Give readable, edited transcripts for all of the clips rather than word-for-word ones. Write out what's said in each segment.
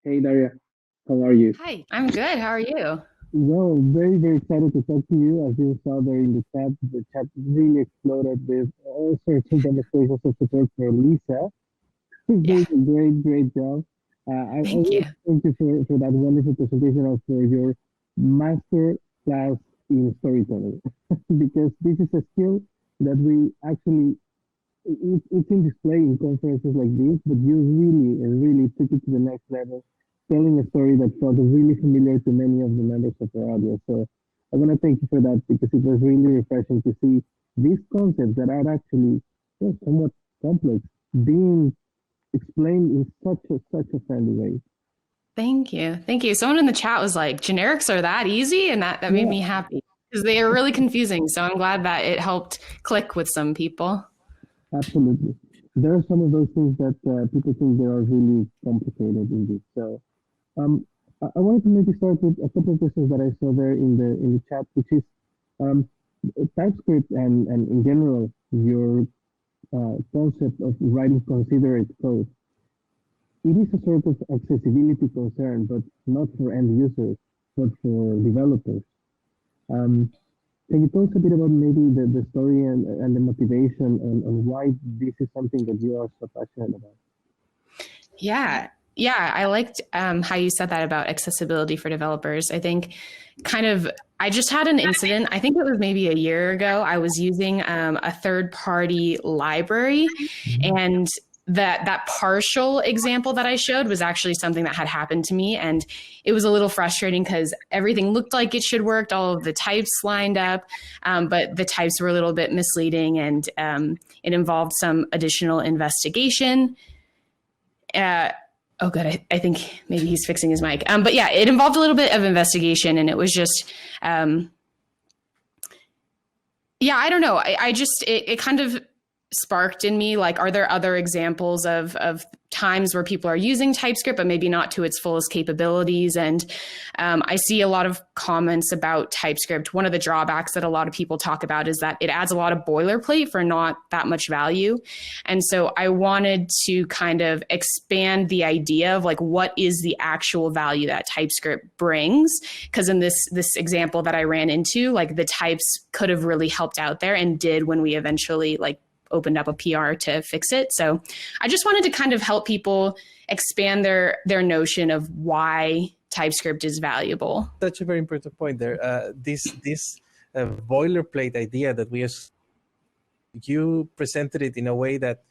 Hey Daria, how are you? Hi, I'm good. How are you? Well, very, very excited to talk to you. As you saw there in the chat really exploded with all sorts of demonstrations of support for Lisa. She's Yeah, doing a great, great job. I thank really you. thank you for that wonderful presentation and for your master class in storytelling, because this is a skill that we actually, it's in display in conferences like this, but you really, really took it to the next level, telling a story that felt really familiar to many of the members of our audience. So I want to thank you for that because it was really refreshing to see these concepts that are actually somewhat complex being explained in such a friendly way. Thank you. Thank you. Someone in the chat was like, generics are that easy? And that made Yeah, me happy because they are really confusing. So I'm glad that it helped click with some people. absolutely. There are some of those things that people think they are really complicated indeed. So I wanted to maybe start with a couple of questions that I saw there in the chat, which is um, TypeScript and in general your concept of writing considerate code. It is a sort of accessibility concern, but not for end users, but for developers. Um, can you tell us a bit about maybe the story and the motivation and why this is something that you are so passionate about? Yeah. Yeah. I liked how you said that about accessibility for developers. I think I just had an incident. I think it was maybe a year ago. I was using a third party library, and that partial example that I showed was actually something that had happened to me. And it was a little frustrating because everything looked like it should work. All of the types lined up, but the types were a little bit misleading, and it involved some additional investigation. Oh, good. I think maybe he's fixing his mic. But yeah, it involved a little bit of investigation, and it was just, yeah, I don't know. I just, it kind of sparked in me, like, are there other examples of times where people are using TypeScript but maybe not to its fullest capabilities? And I see a lot of comments about TypeScript. One of the drawbacks that a lot of people talk about is that it adds a lot of boilerplate for not that much value. And so I wanted to kind of expand the idea of like what is the actual value that TypeScript brings, because in this example that I ran into, like the types could have really helped out there and did when we eventually like opened up a PR to fix it. So I just wanted to kind of help people expand their notion of why TypeScript is valuable. Such a very important point there. This boilerplate idea that you presented it in a way that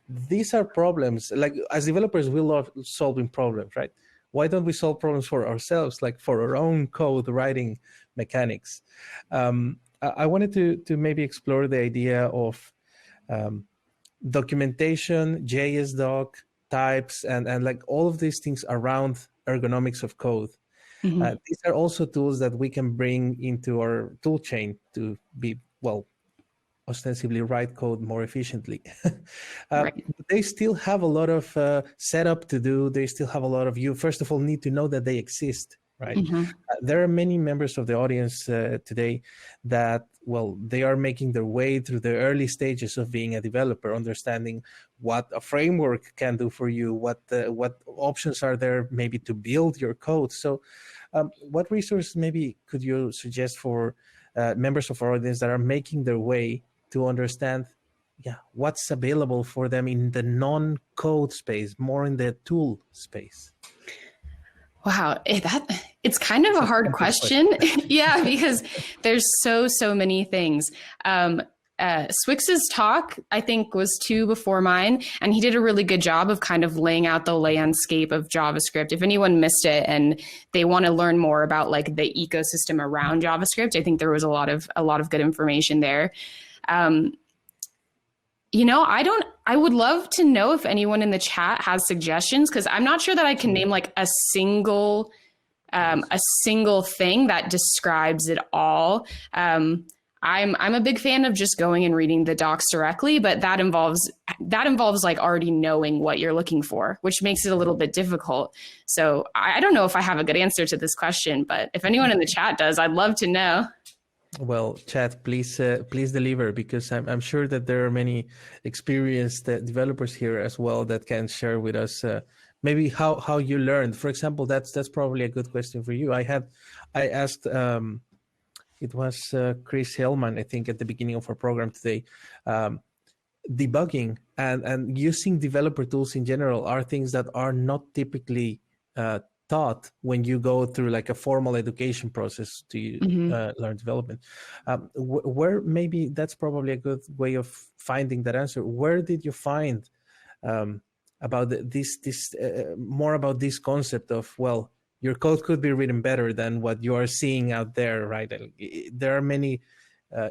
these are problems. Like as developers, we love solving problems, right? Why don't we solve problems for ourselves, like for our own code writing mechanics? I wanted to maybe explore the idea of documentation, JS doc, types, and like all of these things around ergonomics of code. Mm-hmm. These are also tools that we can bring into our tool chain to be, well, ostensibly write code more efficiently. Right. They still have a lot of setup to do. They still have a lot of, you first of all need to know that they exist, right? Mm-hmm. There are many members of the audience today that, well, they are making their way through the early stages of being a developer, understanding what a framework can do for you, what options are there maybe to build your code. So what resource maybe could you suggest for members of our audience that are making their way to understand what's available for them in the non-code space, more in the tool space? Wow, it's kind of It's a a hard complex question. question. Yeah, because there's so many things. Swix's talk, I think, was two before mine, and he did a really good job of kind of laying out the landscape of JavaScript. If anyone missed it and they want to learn more about like the ecosystem around JavaScript, I think there was a lot of good information there. Um, I would love to know if anyone in the chat has suggestions, because I'm not sure that I can name like a single thing that describes it all. I'm a big fan of just going and reading the docs directly, but that involves like already knowing what you're looking for, which makes it a little bit difficult. So I don't know if I have a good answer to this question, but if anyone in the chat does, I'd love to know. Well, chat, please deliver, because I'm sure that there are many experienced developers here as well that can share with us maybe how you learned. For example, that's probably a good question for you. I asked it was Chris Hillman, I think, at the beginning of our program today. Debugging and using developer tools in general are things that are not typically taught when you go through like a formal education process to learn development. Where maybe that's probably a good way of finding that answer. Where did you find about more about this concept of, well, your code could be written better than what you are seeing out there, right? There are many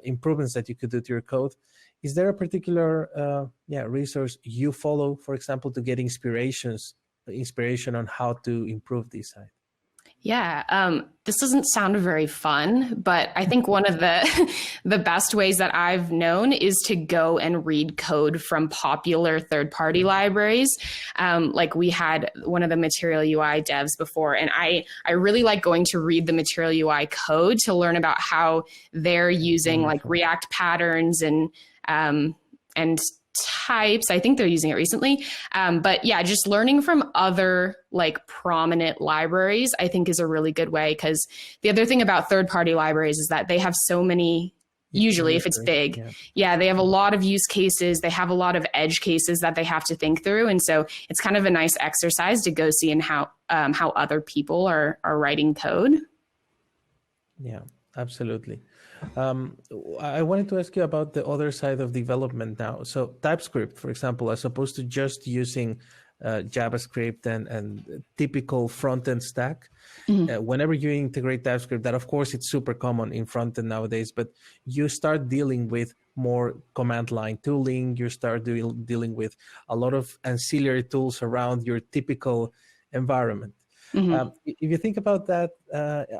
improvements that you could do to your code. Is there a particular resource you follow, for example, to get inspiration on how to improve this side? Yeah, this doesn't sound very fun, but I think one of the best ways that I've known is to go and read code from popular third-party libraries. Like we had one of the Material UI devs before, and I really like going to read the Material UI code to learn about how they're using like React patterns and types. I think they're using it recently. But yeah, just learning from other like prominent libraries, I think is a really good way. Because the other thing about third-party libraries is that they have so many, usually if it's big, they have a lot of use cases. They have a lot of edge cases that they have to think through. And so it's kind of a nice exercise to go see how other people are writing code. Yeah, absolutely. I wanted to ask you about the other side of development now. So TypeScript, for example, as opposed to just using JavaScript and typical front-end stack, whenever you integrate TypeScript, that of course it's super common in front-end nowadays, but you start dealing with more command line tooling, you start dealing with a lot of ancillary tools around your typical environment. If you think about that,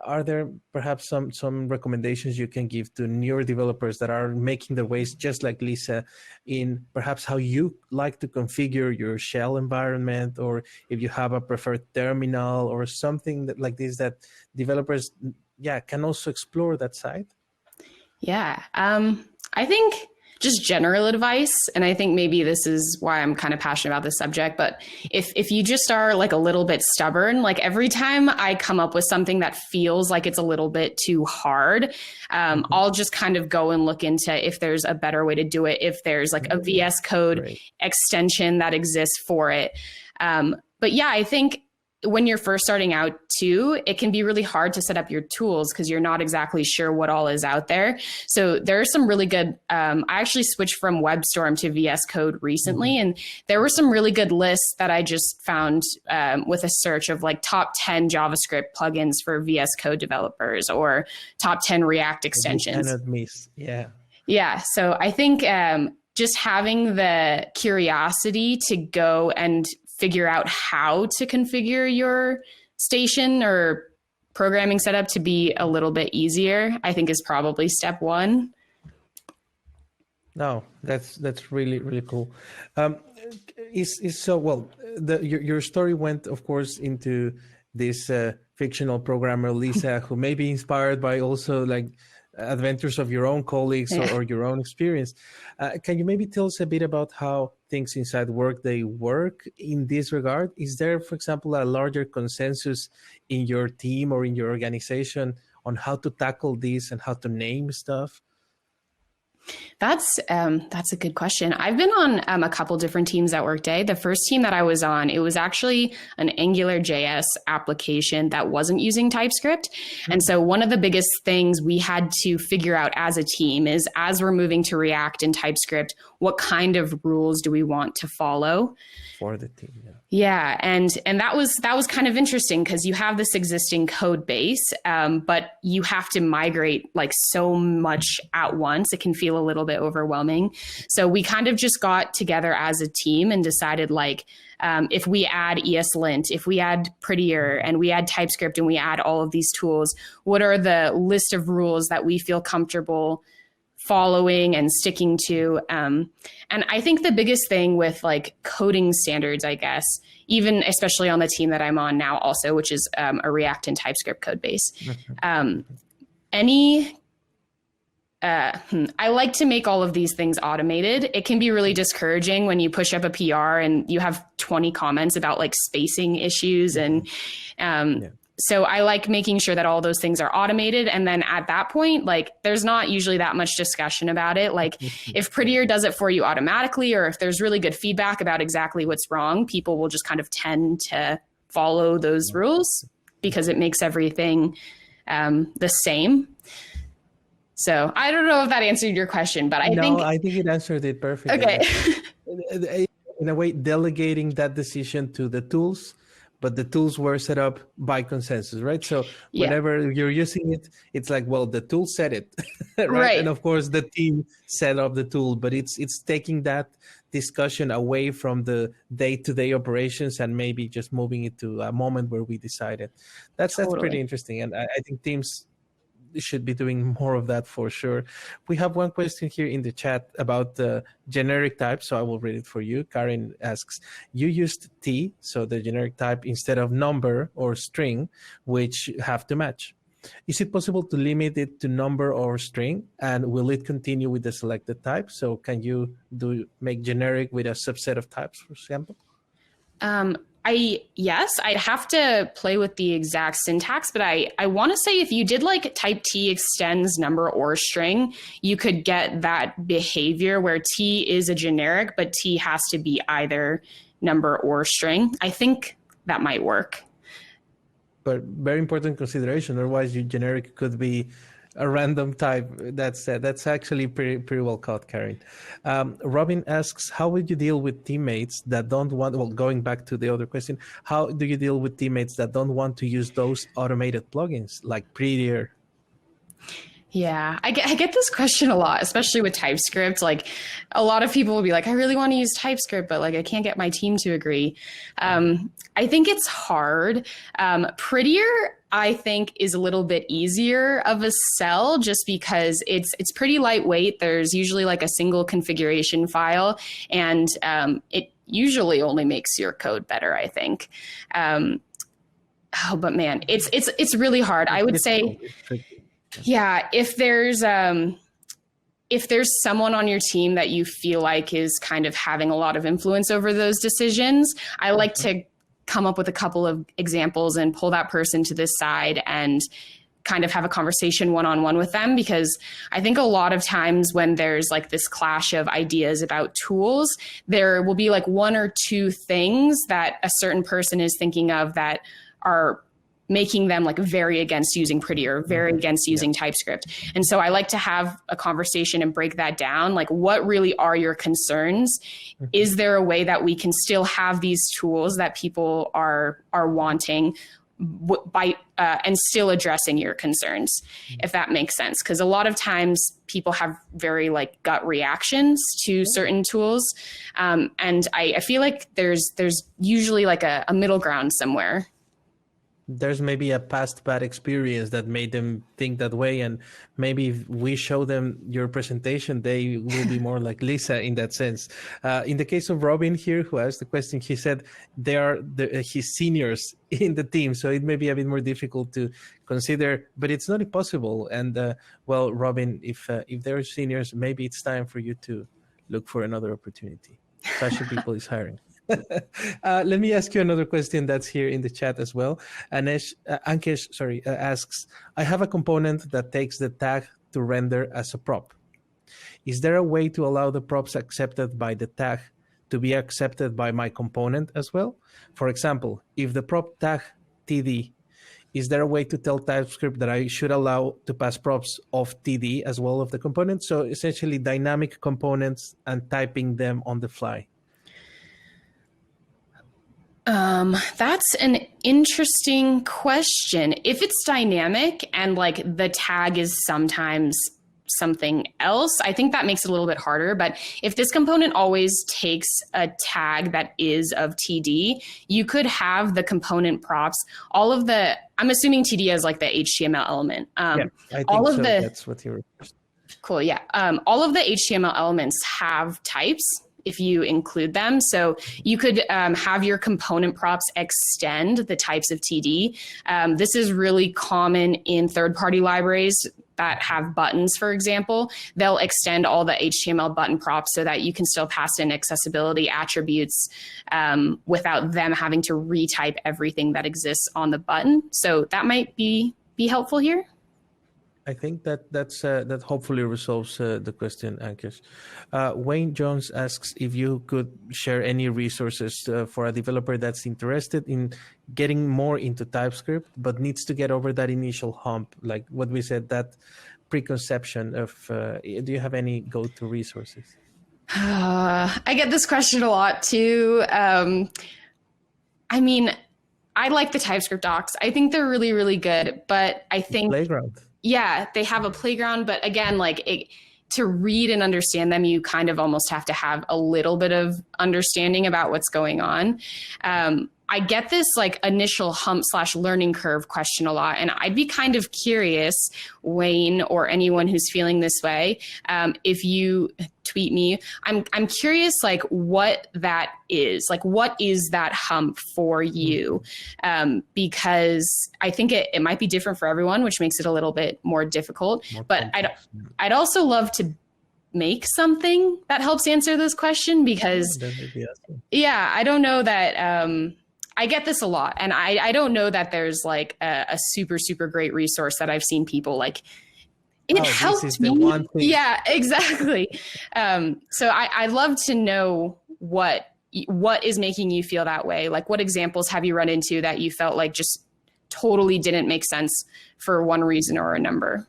are there perhaps some recommendations you can give to newer developers that are making their ways, just like Lisa, in perhaps how you like to configure your shell environment, or if you have a preferred terminal or something like this that developers, can also explore that side? Yeah, I think just general advice, and I think maybe this is why I'm kind of passionate about this subject, but if you just are like a little bit stubborn, like every time I come up with something that feels like it's a little bit too hard, I'll just kind of go and look into if there's a better way to do it, if there's like a VS Code extension that exists for it. But yeah, I think when you're first starting out too, it can be really hard to set up your tools because you're not exactly sure what all is out there. So there are some really good, I actually switched from WebStorm to VS Code recently, and there were some really good lists that I just found with a search of like top 10 JavaScript plugins for VS Code developers or top 10 React extensions. You cannot miss, Yeah, so I think just having the curiosity to go and figure out how to configure your station or programming setup to be a little bit easier, I think is probably step one. No, that's really, really cool. Your story went, of course, into this fictional programmer, Lisa, who may be inspired by also like adventures of your own colleagues or your own experience. Can you maybe tell us a bit about how things inside Workday work in this regard? Is there, for example, a larger consensus in your team or in your organization on how to tackle this and how to name stuff? That's a good question. I've been on a couple different teams at Workday. The first team that I was on, it was actually an angular.js application that wasn't using TypeScript. And so one of the biggest things we had to figure out as a team is, as we're moving to React and TypeScript, what kind of rules do we want to follow for the team? Yeah, and that was kind of interesting because you have this existing code base, but you have to migrate like so much at once. It can feel a little bit overwhelming. So we kind of just got together as a team and decided like, if we add ESLint, if we add Prettier and we add TypeScript and we add all of these tools, what are the list of rules that we feel comfortable following and sticking to? And I think the biggest thing with like coding standards, I guess, even especially on the team that I'm on now also, which is a React and TypeScript code base, any I like to make all of these things automated. It can be really discouraging when you push up a PR and you have 20 comments about like spacing issues. And so I like making sure that all those things are automated. And then at that point, like there's not usually that much discussion about it. Like if Prettier does it for you automatically, or if there's really good feedback about exactly what's wrong, people will just kind of tend to follow those rules because it makes everything the same. So I don't know if that answered your question, but I think it answered it perfectly. Okay. In a way, delegating that decision to the tools, but the tools were set up by consensus, right? So whenever you're using it, it's like, well, the tool said it, right? And of course, the team set up the tool, but it's taking that discussion away from the day-to-day operations and maybe just moving it to a moment where we decided. That's pretty interesting, and I think teams should be doing more of that for sure. We have one question here in the chat about the generic type, so I will read it for you. Karen asks, you used T, so the generic type, instead of number or string, which have to match. Is it possible to limit it to number or string, and will it continue with the selected type? So can you make generic with a subset of types, for example? Yes, I'd have to play with the exact syntax, but I want to say if you did like type T extends number or string, you could get that behavior where T is a generic, but T has to be either number or string. I think that might work. But very important consideration, otherwise your generic could be a random type. That's actually pretty well caught, Karen. Robin asks, how would you deal with teammates that don't want, well, going back to the other question, how do you deal with teammates that don't want to use those automated plugins like Prettier? Yeah, I get this question a lot, especially with TypeScript. Like a lot of people will be like, I really want to use TypeScript, but like I can't get my team to agree. I think it's hard. Prettier, I think, is a little bit easier of a sell just because it's pretty lightweight. There's usually like a single configuration file, and it usually only makes your code better, I think. But man, it's really hard. I would say, yeah, if there's someone on your team that you feel like is kind of having a lot of influence over those decisions, I like to come up with a couple of examples and pull that person to this side and kind of have a conversation one-on-one with them, because I think a lot of times when there's like this clash of ideas about tools, there will be like one or two things that a certain person is thinking of that are making them like very against using Prettier, very against using TypeScript. And so I like to have a conversation and break that down. Like, what really are your concerns? Is there a way that we can still have these tools that people are wanting by and still addressing your concerns, if that makes sense? Because a lot of times people have very like gut reactions to certain tools. And I feel like there's usually like a middle ground somewhere. There's maybe a past bad experience that made them think that way, and maybe if we show them your presentation, they will be more like Lisa in that sense. In the case of Robin here, who asked the question, he said they are his seniors in the team, so it may be a bit more difficult to consider, but it's not impossible. And well, Robin, if they're seniors, maybe it's time for you to look for another opportunity. Fashion People is hiring. Let me ask you another question that's here in the chat as well. Ankesh asks, I have a component that takes the tag to render as a prop. Is there a way to allow the props accepted by the tag to be accepted by my component as well? For example, if the prop tag TD, is there a way to tell TypeScript that I should allow to pass props of TD as well of the component? So essentially dynamic components and typing them on the fly. That's an interesting question. If it's dynamic and like the tag is sometimes something else, I think that makes it a little bit harder. But if this component always takes a tag that is of TD, you could have the component props, I'm assuming TD is like the HTML element. Yeah, I think that's what you're. Cool. Yeah. All of the HTML elements have types if you include them. So you could have your component props extend the types of TD. This is really common in third-party libraries. that have buttons, for example, they'll extend all the HTML button props so that you can still pass in accessibility attributes without them having to retype everything that exists on the button. So that might be helpful here. I think that hopefully resolves the question, Ankesh. Wayne Jones asks if you could share any resources for a developer that's interested in getting more into TypeScript, but needs to get over that initial hump, like what we said, that preconception of, do you have any go-to resources? I get this question a lot too. I mean, I like the TypeScript docs. I think they're really, really good, but I think... Playground. Yeah, they have a playground, but again, to read and understand them, you kind of almost have to have a little bit of understanding about what's going on. I get this initial hump/learning curve question a lot, and I'd be kind of curious, Wayne, or anyone who's feeling this way, if you tweet me, I'm curious what that is. What is that hump for you? Because I think it might be different for everyone, which makes it a little bit more difficult. But I'd also love to make something that helps answer this question, because I don't know that I get this a lot, and I don't know that there's a super, super great resource that I've seen people it helped me. Yeah, exactly. So I'd love to know what is making you feel that way. What examples have you run into that you felt just totally didn't make sense for one reason or another?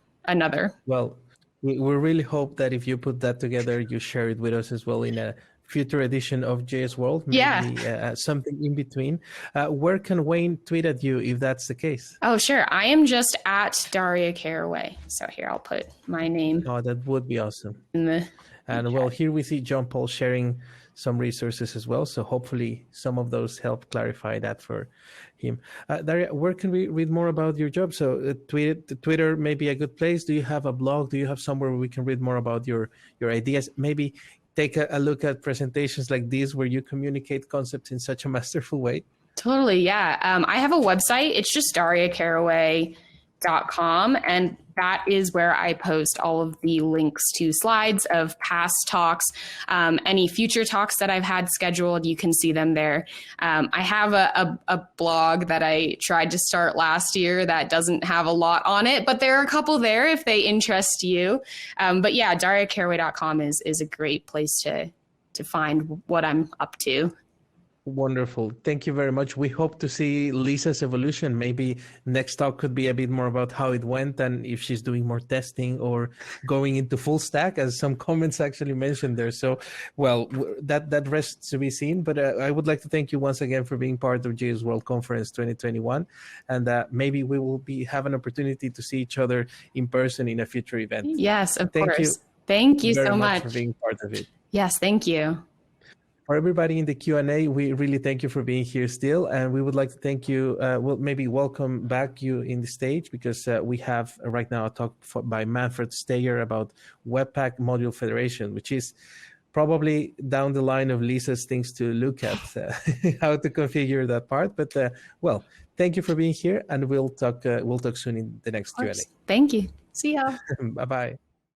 Well, we really hope that if you put that together, you share it with us as well in a future edition of JSworld, maybe something in between. Where can Wayne tweet at you if that's the case? Oh, sure. I am just at Daria Caraway. So here, I'll put my name. Oh, that would be awesome. And well, here we see John Paul sharing some resources as well. So hopefully some of those help clarify that for him. Daria, where can we read more about your job? So Twitter may be a good place. Do you have a blog? Do you have somewhere where we can read more about your ideas? Maybe take a look at presentations like these where you communicate concepts in such a masterful way. Totally, yeah. I have a website. It's just dariacaraway.com, and that is where I post all of the links to slides of past talks. Any future talks that I've had scheduled, you can see them there. I have a blog that I tried to start last year that doesn't have a lot on it, but there are a couple there if they interest you. But yeah, dariacaraway.com is a great place to find what I'm up to. Wonderful. Thank you very much. We hope to see Lisa's evolution. Maybe next talk could be a bit more about how it went and if she's doing more testing or going into full stack, as some comments actually mentioned there. So, well, that rests to be seen. But I would like to thank you once again for being part of JSworld Conference 2021. And maybe we will have an opportunity to see each other in person in a future event. Yes, of course. Thank you so much for being part of it. Yes, thank you. For everybody in the Q&A, we really thank you for being here still. And we would like to thank you, maybe welcome back you in the stage, because we have right now a talk by Manfred Steyer about Webpack Module Federation, which is probably down the line of Lisa's things to look at, how to configure that part. But well, thank you for being here, and we'll talk soon in the next Q&A. Thank you. See ya. Bye-bye.